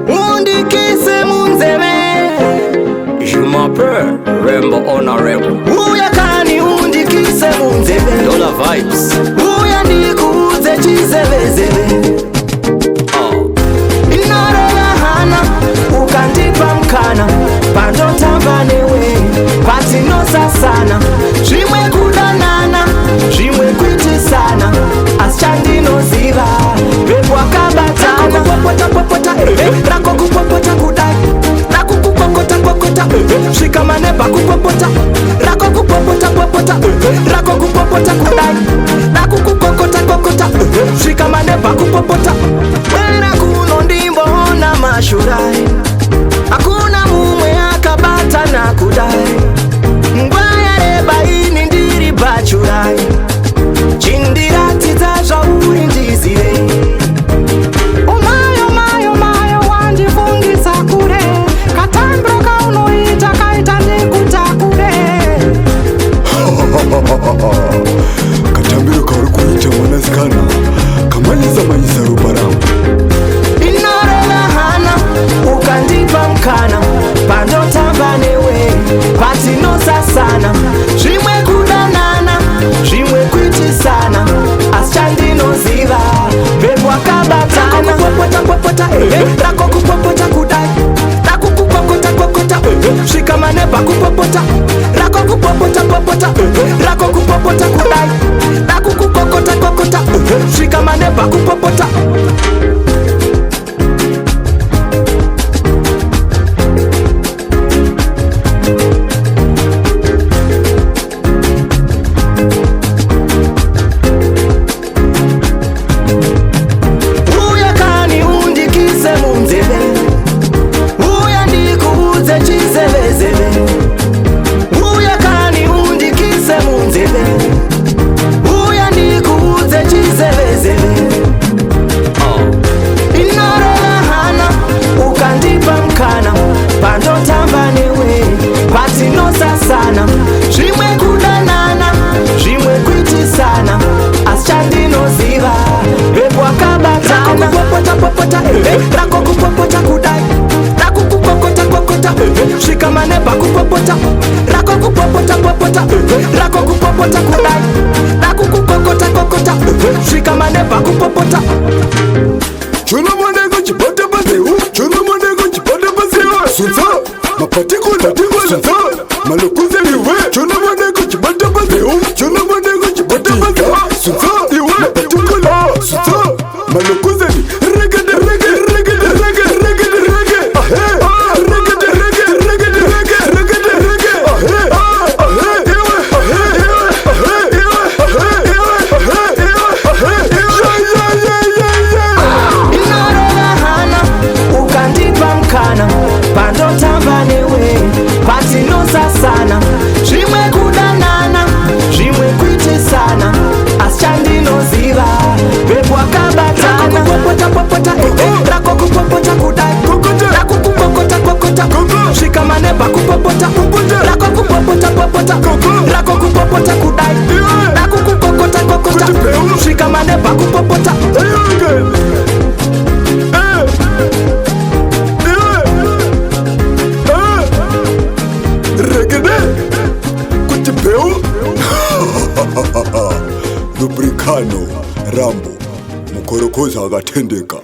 Undikise Munzeve, Je m'appelle Rambow honorable. uya kani undikise Munzeve, Dollar Vybez. uya ndikuudze chizevezeve. Inorelahana ukandipa mkana pandotamba newe patinosasana zvimwe kudanana zvimwe kwitisana asi chandinoziva vepwakabatana popota rako kupopota kudai rako kupokota svika maneba kupopota rako kupopota rako kupopota kudai rako kupokota svika maneba kupopota wera kuno ndimboona mashurai hakuna mumwe akabata na kudai ngwaya reba ini ndiri bachurai chindiratidza zvauri ndizive umayo wandifungisa kure katambiro kaunoita kaita ndikutakure katambiro kauri kuita mwanasikana kamanyisa ropa rangu. inorelahana ukandipa mkana pandotamba newe patinosasana zvimwe kudanana zvimwe kwitisana asi chandinoziva vepwakabatana popota rako kupopota kudai rako kupokota svika maneba kupopota rako kupopota rako kupopota kudai rako kupokota svika maneba kupopota. Uya kani undikise Munzeve, uya ndikuudze chizevezeve. Uya kani undikise Munzeve, uya ndikuudze chizevezeve. Inorelahana ukandipa mkana pandotamba newe patinosasana zvimwe kudanana zvimwe kwitisana asi chandinoziva vepwakabatana popota rako kupopota kudai rako kupokota svika maneba kupopota rako kupopota rako kupopota kudai rako kupokota svika maneba kupopota. Chona mwaneko chipata paseu, chona mwaneko chipata paseu. Sunza, mapatikula, sunza, malukuze iwe. Chona mwaneko chipata paseu, chona mwaneko chipata paseu. Sunza, iwe, mapatikula, sunza, malukuze ni. Regede, pandotamba newe patinosasana zvimwe kudanana zvimwe kwitisana asi chandinoziva vepwakabatana popota rako kupopota kudai rako kupokota svika maneba kupopota rako kupopota rako kupopota kudai rako kupokota svika maneba kupopota. Lubricano Rambow mukorokoza akatendeka.